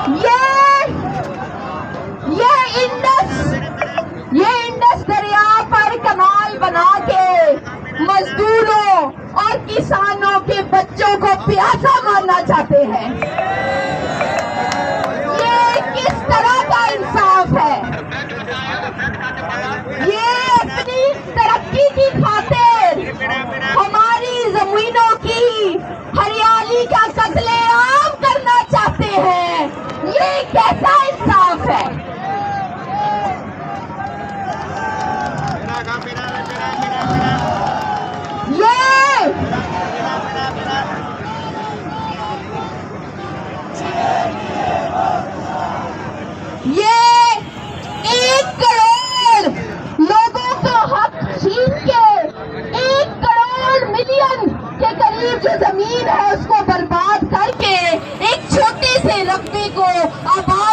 ये इंडस दरिया पर कनाल बना के मजदूरों और किसानों के बच्चों को प्यासा मारना चाहते हैं। ये किस तरह का इंसाफ है? ये अपनी तरक्की की खातिर हमारी जमीनों की हरियाली का कत्लेआम करना चाहते हैं। ये कैसा इंसाफ है? ये 1 करोड़ लोगों को हक छीन के 1 करोड़ मिलियन के करीब जो जमीन है उसको बर्बाद करके एक छोटे से रकबे को आबाद